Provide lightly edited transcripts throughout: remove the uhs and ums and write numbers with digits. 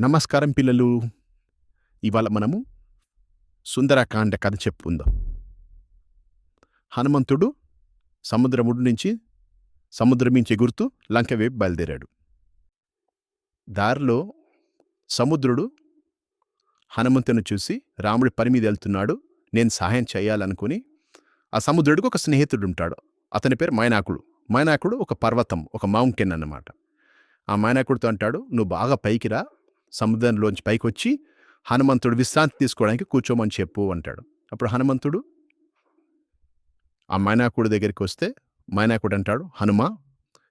నమస్కారం పిల్లలు. ఇవాళ మనము సుందరకాండ కథ చెప్పుకుందాం. హనుమంతుడు సముద్రముడు నుంచి సముద్రం నుంచి ఎగురుతూ లంక వైపు బయలుదేరాడు. దారిలో సముద్రుడు హనుమంతుని చూసి రాముడి పని మీద వెళ్తున్నాడు, నేను సహాయం చేయాలనుకుని ఆ సముద్రుడికి ఒక స్నేహితుడు ఉంటాడు. అతని పేరు మైనాకుడు. మైనాకుడు ఒక పర్వతం, ఒక మౌంటైన్ అన్నమాట. ఆ మైనాకుడితో అంటాడు, నువ్వు బాగా పైకి రా, సముద్రంలోంచి పైకి వచ్చి హనుమంతుడు విశ్రాంతి తీసుకోవడానికి కూర్చోమని చెప్పు అంటాడు. అప్పుడు హనుమంతుడు ఆ మైనాకుడి దగ్గరికి వస్తే మైనాకుడు అంటాడు, హనుమా,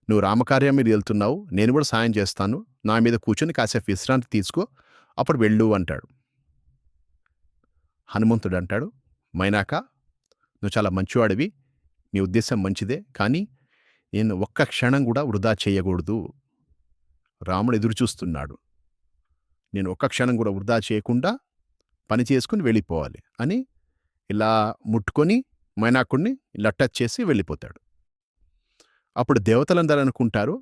నువ్వు రామకార్యం మీద వెళ్తున్నావు, నేను కూడా సాయం చేస్తాను, నా మీద కూర్చొని కాసేపు విశ్రాంతి తీసుకో, అప్పుడు వెళ్ళు అంటాడు. హనుమంతుడు అంటాడు, మైనాక, నువ్వు చాలా మంచివాడివి, నీ ఉద్దేశం మంచిదే, కానీ నేను ఒక్క క్షణం కూడా వృధా చేయకూడదు. రాముడు ఎదురు చూస్తున్నాడు, నేను ఒక్క క్షణం కూడా వృధా చేయకుండా పని చేసుకుని వెళ్ళిపోవాలి అని ఇలా ముట్టుకొని మైనాకుడిని ఇలా టచ్ చేసి వెళ్ళిపోతాడు. అప్పుడు దేవతలందరూ అనుకుంటారు,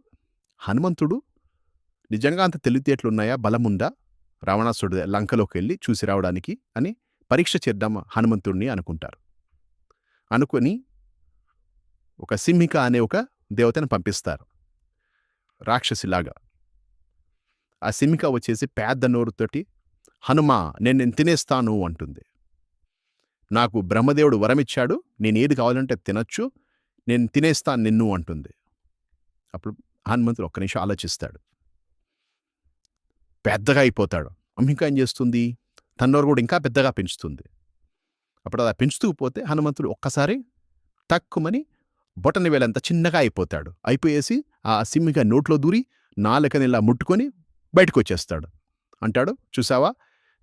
హనుమంతుడు నిజంగా అంత తెలివితేటలున్నాయా, బలముందా రావణాసురుడు లంకలోకి వెళ్ళి చూసి రావడానికి అని పరీక్ష చేద్దాం హనుమంతుడిని అనుకుంటారు. అనుకొని ఒక సింహిక అనే ఒక దేవతను పంపిస్తారు, రాక్షసిలాగా. ఆ సింహిక వచ్చేసి పెద్ద నోరుతోటి, హనుమా, నేను తినేస్తాను అంటుంది. నాకు బ్రహ్మదేవుడు వరమిచ్చాడు, నేను ఏది కావాలంటే తినచ్చు, నేను తినేస్తాను నిన్ను అంటుంది. అప్పుడు హనుమంతుడు ఒక్క నిమిషం ఆలోచిస్తాడు, పెద్దగా అయిపోతాడు. ఇంకా ఏం చేస్తుంది, తన్నోరు కూడా ఇంకా పెద్దగా పెంచుతుంది. అప్పుడు అలా పెంచుతూ పోతే హనుమంతుడు ఒక్కసారి తక్కువని బొటని వేలంత చిన్నగా అయిపోతాడు. అయిపోయేసి ఆ సింహిక నోట్లో దూరి నాలుకని ఇలా ముట్టుకొని బయటకు వచ్చేస్తాడు. అంటాడు, చూసావా,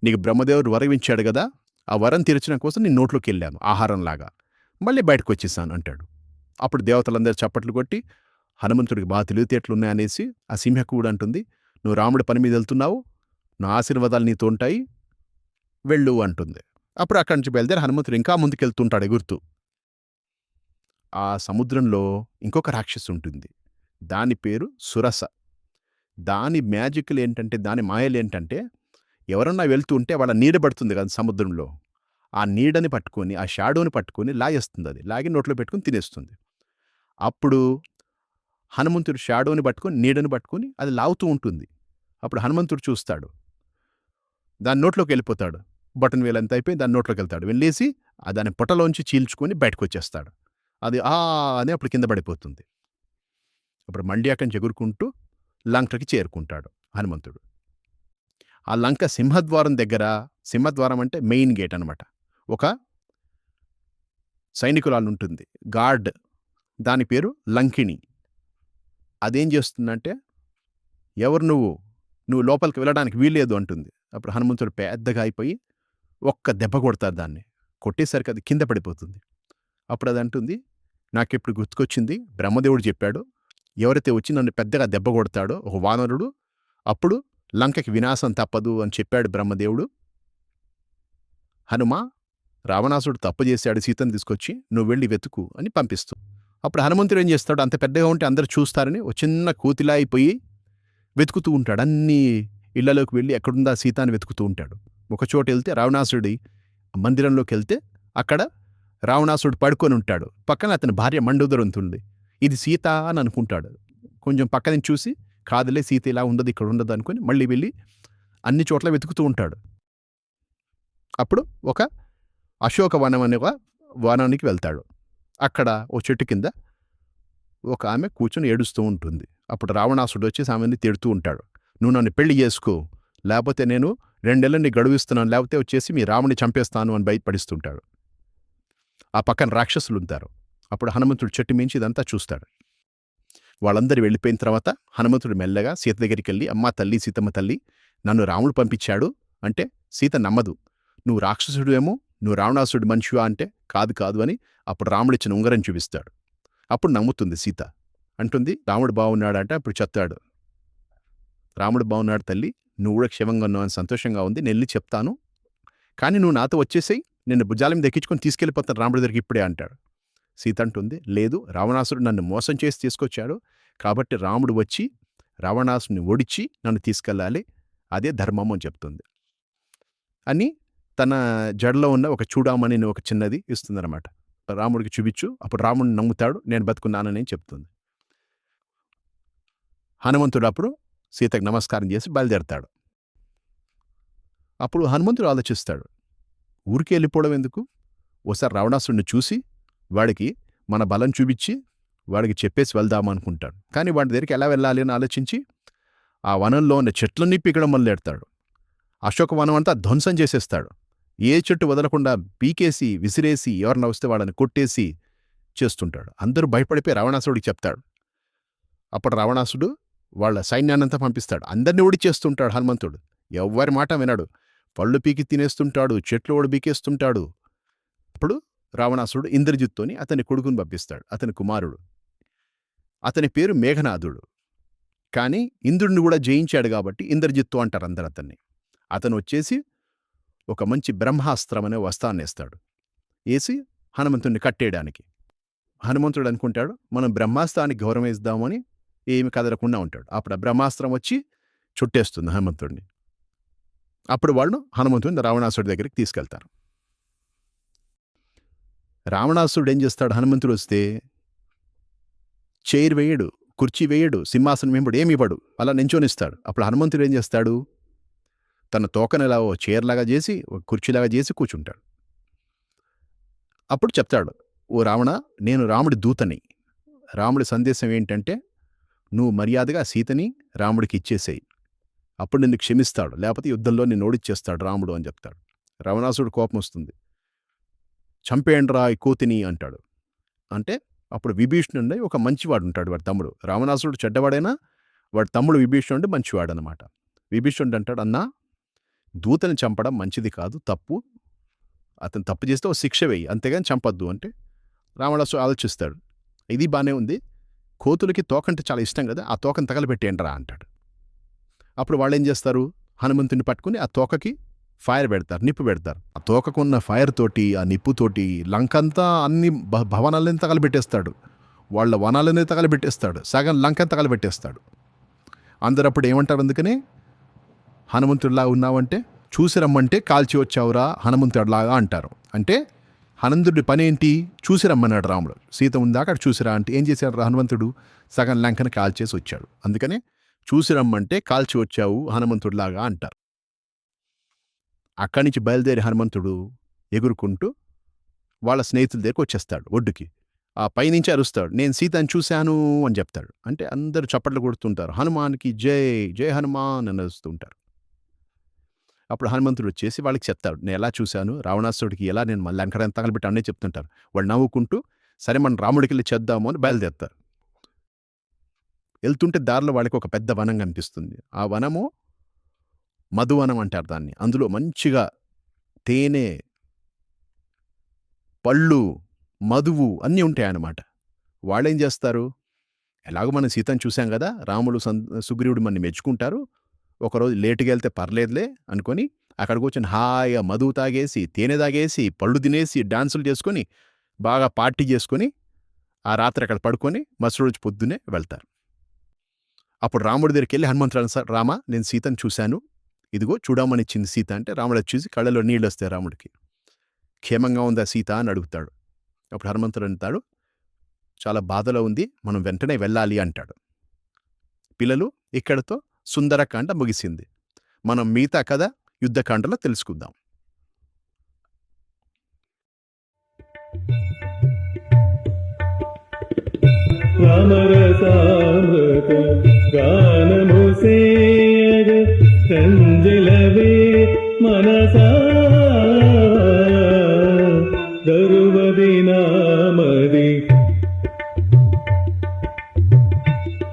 నీకు బ్రహ్మదేవుడు వరం ఇచ్చాడు కదా, ఆ వరం తీర్చడం కోసం నేను నోట్లోకి వెళ్ళాను ఆహారంలాగా, మళ్ళీ బయటకు వచ్చేసాను అంటాడు. అప్పుడు దేవతలందరూ చప్పట్లు కొట్టి, హనుమంతుడికి బాగా తెలివితేటలున్నాయనేసి ఆ సింహకు కూడా అంటుంది, నువ్వు రాముడి పని మీద వెళ్తున్నావు, నా ఆశీర్వాదాలు నీతో ఉంటాయి, వెళ్ళు అంటుంది. అప్పుడు అక్కడి నుంచి బయలుదేరి హనుమంతుడు ఇంకా ముందుకెళ్తుంటాడు ఎగురుతూ. ఆ సముద్రంలో ఇంకొక రాక్షసు ఉంటుంది, దాని పేరు సురస. దాని మ్యాజిక్లు ఏంటంటే, దాని మాయలు ఏంటంటే, ఎవరన్నా వెళ్తూ ఉంటే వాళ్ళ నీడ పడుతుంది కదా సముద్రంలో, ఆ నీడని పట్టుకొని, ఆ షాడోని పట్టుకొని లాగేస్తుంది, అది లాగి నోట్లో పెట్టుకుని తినేస్తుంది. అప్పుడు హనుమంతుడు షాడోని పట్టుకొని నీడని పట్టుకొని అది లాగుతూ ఉంటుంది. అప్పుడు హనుమంతుడు చూస్తాడు, దాని నోట్లోకి వెళ్ళిపోతాడు. బటన్ వేలంత అయిపోయి దాని నోట్లోకి వెళ్తాడు, వెళ్ళేసి దాని పొట్టలోంచి చీల్చుకొని బయటకు వచ్చేస్తాడు. అది అని అప్పుడు కింద పడిపోతుంది. అప్పుడు మళ్ళీ అక్కడి నుంచి ఎగురుకుంటూ లంకకి చేరుకుంటాడు హనుమంతుడు. ఆ లంక సింహద్వారం దగ్గర, సింహద్వారం అంటే మెయిన్ గేట్ అనమాట, ఒక సైనికురాలు ఉంటుంది, గార్డ్, దాని పేరు లంకిణి. అదేం చేస్తుందంటే, ఎవరు నువ్వు లోపలికి వెళ్ళడానికి వీల్లేదు అంటుంది. అప్పుడు హనుమంతుడు పెద్దగా అయిపోయి ఒక్క దెబ్బ కొడతాడు దాన్ని. కొట్టేసరికి అది కింద పడిపోతుంది. అప్పుడు అది అంటుంది, నాకెప్పుడు గుర్తుకొచ్చింది, బ్రహ్మదేవుడు చెప్పాడు, ఎవరైతే వచ్చి నన్ను పెద్దగా దెబ్బ కొడతాడో ఒక వానరుడు, అప్పుడు లంకకి వినాశం తప్పదు అని చెప్పాడు బ్రహ్మదేవుడు. హనుమ, రావణాసుడు తప్పు చేశాడు, సీతను తీసుకొచ్చి నువ్వు వెళ్ళి వెతుకు అని పంపిస్తూ. అప్పుడు హనుమంతుడు ఏం చేస్తాడు, అంత పెద్దగా ఉంటే అందరూ చూస్తారని ఒక చిన్న కోతిలా అయిపోయి వెతుకుతూ ఉంటాడు. అన్ని ఇళ్లలోకి వెళ్ళి ఎక్కడుందా సీత అని వెతుకుతూ ఉంటాడు. ఒక చోట వెళ్తే రావణాసుడి మందిరంలోకి వెళ్తే అక్కడ రావణాసుడు పడుకొని ఉంటాడు, పక్కన అతని భార్య మండోదరి ఉంటుంది. ఇది సీత అని అనుకుంటాడు. కొంచెం పక్కన చూసి, కాదులే సీత ఇలా ఉండదు, ఇక్కడ ఉండదు అనుకుని మళ్ళీ వెళ్ళి అన్ని చోట్ల వెతుకుతూ ఉంటాడు. అప్పుడు ఒక అశోక వనం అనే ఒక వనానికి వెళ్తాడు. అక్కడ ఓ చెట్టు కింద ఒక ఆమె కూర్చొని ఏడుస్తూ ఉంటుంది. అప్పుడు రావణాసుడు వచ్చి ఆమెని తిడుతూ ఉంటాడు, నువ్వు నన్ను పెళ్లి చేసుకో, లేకపోతే నేను 2 నెలలని గడువిస్తున్నాను, లేకపోతే వచ్చేసి మీ రాముని చంపేస్తాను అని బయటపడిస్తుంటాడు. ఆ పక్కన రాక్షసులు ఉంటారు. అప్పుడు హనుమంతుడు చెట్టు మించి ఇదంతా చూస్తాడు. వాళ్ళందరూ వెళ్ళిపోయిన తర్వాత హనుమంతుడు మెల్లగా సీత దగ్గరికి వెళ్ళి, అమ్మా తల్లి, సీతమ్మ తల్లి, నన్ను రాముడు పంపించాడు అంటే సీత నమ్మదు. నువ్వు రాక్షసుడు ఏమో, నువ్వు రావణాసుడు మనిషివా అంటే కాదు అని అప్పుడు రాముడు ఇచ్చిన ఉంగరం చూపిస్తాడు. అప్పుడు నమ్ముతుంది సీత. అంటుంది, రాముడు బాగున్నాడు అంటే అప్పుడు చెప్తాడు, రాముడు బాగున్నాడు తల్లి, నువ్వు కూడా క్షేమంగా ఉన్నావు అని సంతోషంగా ఉంది, నేను వెళ్ళి చెప్తాను, కానీ నువ్వు నాతో వచ్చేసేయి, నిన్ను భుజాల మీద ఎక్కించుకొని తీసుకెళ్ళిపోతాను రాముడి దగ్గరికి ఇప్పుడే అంటాడు. సీత అంటుంది, లేదు, రావణాసుడు నన్ను మోసం చేసి తీసుకొచ్చాడు, కాబట్టి రాముడు వచ్చి రావణాసుని ఓడించి నన్ను తీసుకెళ్ళాలి, అదే ధర్మం అని చెప్తుంది అని తన జడలో ఉన్న ఒక చూడామణి ఒక చిన్నది ఇస్తుందన్నమాట. రాముడికి చూపించు, అప్పుడు రాముడిని నమ్ముతాడు, నేను బతుకున్నానని చెప్తుంది. హనుమంతుడు అప్పుడు సీతకు నమస్కారం చేసి బయలుదేరతాడు. అప్పుడు హనుమంతుడు ఆలోచిస్తాడు, ఊరికి వెళ్ళిపోవడం ఎందుకు, ఓసారి రావణాసుడిని చూసి వాడికి మన బలం చూపించి వాడికి చెప్పేసి వెళ్దామనుకుంటాడు. కానీ వాడి దగ్గరికి ఎలా వెళ్ళాలి అని ఆలోచించి ఆ వనంలో ఉన్న చెట్లన్నీ పీకడం మొదలెడతాడు. అశోకవనం అంతా ధ్వంసం చేసేస్తాడు. ఏ చెట్టు వదలకుండా పీకేసి విసిరేసి ఎవరిన వస్తే వాళ్ళని కొట్టేసి చేస్తుంటాడు. అందరూ భయపడిపోయి రావణాసుడికి చెప్తాడు. అప్పుడు రావణాసుడు వాళ్ళ సైన్యాన్నంతా పంపిస్తాడు. అందరినీ ఓడిచేస్తుంటాడు హనుమంతుడు. ఎవ్వరి మాట వినడు. పళ్ళు పీకి తినేస్తుంటాడు, చెట్లు ఓడి పీకేస్తుంటాడు. అప్పుడు రావణాసుడు ఇంద్రజిత్తోని అతని కొడుకుని పంపిస్తాడు, అతని కుమారుడు. అతని పేరు మేఘనాథుడు. కానీ ఇంద్రుడిని కూడా జయించాడు కాబట్టి ఇంద్రజిత్తు అంటారు అందరు అతన్ని. అతను వచ్చేసి ఒక మంచి బ్రహ్మాస్త్రం అనే వస్త్రాన్ని వేస్తాడు, వేసి హనుమంతుడిని కట్టేయడానికి. హనుమంతుడు అనుకుంటాడు మనం బ్రహ్మాస్త్రానికి గౌరవం ఇద్దామని ఏమి కదలకుండా ఉంటాడు. అప్పుడు ఆ బ్రహ్మాస్త్రం వచ్చి చుట్టేస్తుంది హనుమంతుడిని. అప్పుడు వాళ్ళు హనుమంతుడిని రావణాసుడి దగ్గరికి తీసుకెళ్తారు. రావణాసుడు ఏం చేస్తాడు, హనుమంతుడు వస్తే చైర్ వేయడు, కుర్చీ వేయడు, సింహాసనం ఇవ్వడు, ఏమి ఇవ్వడు, అలా నించోనిస్తాడు. అప్పుడు హనుమంతుడు ఏం చేస్తాడు, తన తోకను ఇలా ఓ చైర్లాగా చేసి ఒక కుర్చీలాగా చేసి కూర్చుంటాడు. అప్పుడు చెప్తాడు, ఓ రావణ, నేను రాముడి దూతని. రాముడి సందేశం ఏంటంటే నువ్వు మర్యాదగా సీతని రాముడికి ఇచ్చేసేయి, అప్పుడు నిన్ను క్షమిస్తాడు, లేకపోతే యుద్ధంలో నిన్ను ఓడిచ్చేస్తాడు రాముడు అని చెప్తాడు. రావణాసుడు కోపం వస్తుంది. చంపేయండిరా ఈ కోతిని అంటాడు. అంటే అప్పుడు విభీషణుడు ఒక మంచివాడు ఉంటాడు, వాడి తమ్ముడు. రావణాసుడు చెడ్డవాడైనా వాడి తమ్ముడు విభీషణుడు మంచివాడు అనమాట. విభీషణుడు అంటాడు, అన్నా దూతని చంపడం మంచిది కాదు, తప్పు. అతను తప్పు చేస్తే ఓ శిక్ష వేయి, అంతేగాని చంపద్దు అంటే. రావణాసుడు ఆలోచిస్తాడు, ఇది బాగానే ఉంది, కోతులకి తోకంటే చాలా ఇష్టం కదా, ఆ తోకను తగలబెట్టేయండిరా అంటాడు. అప్పుడు వాళ్ళు ఏం చేస్తారు, హనుమంతుని పట్టుకుని ఆ తోకకి ఫైర్ పెడతారు, నిప్పు పెడతారు. ఆ తోకకున్న ఫైర్ తోటి, ఆ నిప్పుతోటి లంకంతా అన్ని భవనాలని తగలబెట్టేస్తాడు, వాళ్ళ వనాలని తగలబెట్టేస్తాడు, సగం లంకని తగలబెట్టేస్తాడు. అందరూ అప్పుడు ఏమంటారు, అందుకనే హనుమంతుడిలా ఉన్నావంటే చూసి రమ్మంటే కాల్చి వచ్చావురా హనుమంతుడిలాగా అంటారు. అంటే హనుమంతుడి పని ఏంటి, చూసి రమ్మన్నాడు రాముడు. సీత ఉందాక అక్కడ చూసిరా అంటే ఏం చేశాడు హనుమంతుడు, సగం లంకని కాల్చేసి వచ్చాడు. అందుకనే చూసి రమ్మంటే కాల్చి వచ్చావు హనుమంతుడిలాగా అంటారు. అక్కడి నుంచి బయలుదేరి హనుమంతుడు ఎగురుకుంటూ వాళ్ళ స్నేహితుల దగ్గరికి వచ్చేస్తాడు ఒడ్డుకి. ఆ పైనుంచి అరుస్తాడు, నేను సీతని చూశాను అని చెప్తాడు. అంటే అందరూ చప్పట్లు కొడుతుంటారు, హనుమాన్కి జై జై హనుమాన్ అని అరుస్తుంటారు. అప్పుడు హనుమంతుడు వచ్చేసి వాళ్ళకి చెప్తాడు, నేను ఎలా చూశాను, రావణాసుడికి ఎలా నేను మళ్ళీ లంకని తగలబెట్టాను అనే చెప్తుంటారు. వాళ్ళు నవ్వుకుంటూ సరే మనం రాముడికి వెళ్ళి చేద్దాము అని బయలుదేరుతారు. వెళ్తుంటే దారిలో వాళ్ళకి ఒక పెద్ద వనం కనిపిస్తుంది. ఆ వనము మధువనం అంటారు దాన్ని. అందులో మంచిగా తేనె, పళ్ళు, మధువు అన్నీ ఉంటాయన్నమాట. వాళ్ళేం చేస్తారు, ఎలాగో మనం సీతను చూసాం కదా, రాముడు సుగ్రీవుడు మనని మెచ్చుకుంటారు, ఒకరోజు లేటుగా వెళ్తే పర్లేదులే అనుకొని అక్కడ కూర్చొని హాయిగా మధువు తాగేసి, తేనె తాగేసి, పళ్ళు తినేసి, డాన్సులు చేసుకొని బాగా పార్టీ చేసుకొని ఆ రాత్రి అక్కడ పడుకొని మరుసటి రోజు పొద్దునే వెళ్తారు. అప్పుడు రాముడి దగ్గరికి వెళ్ళి హనుమంతుడు సార్, రామ నేను సీతను చూశాను, ఇదిగో చూడమని ఇచ్చింది సీత అంటే, రాముడు చూసి కళ్ళలో నీళ్ళు వస్తాయి రాముడికి. క్షేమంగా ఉందా సీత అని అడుగుతాడు. అప్పుడు హనుమంతుడు అంటాడు, చాలా బాధలో ఉంది, మనం వెంటనే వెళ్ళాలి అంటాడు. పిల్లలు, ఇక్కడతో సుందరకాండ ముగిసింది. మనం మిగతా కథ యుద్ధకాండలో తెలుసుకుందాం. రామరసామృత గానము సేయగ రంజిలవే మనసా దరువది నామది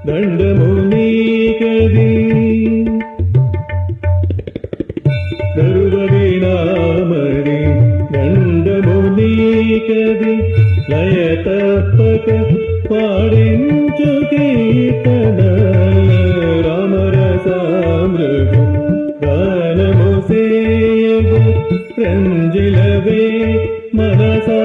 దండము నీకది దరువది నామది దండము నీకది లయ తప్పక పాడించు కీర్తన రామరసామృత గానము సేయగ రంజిలవే మనసా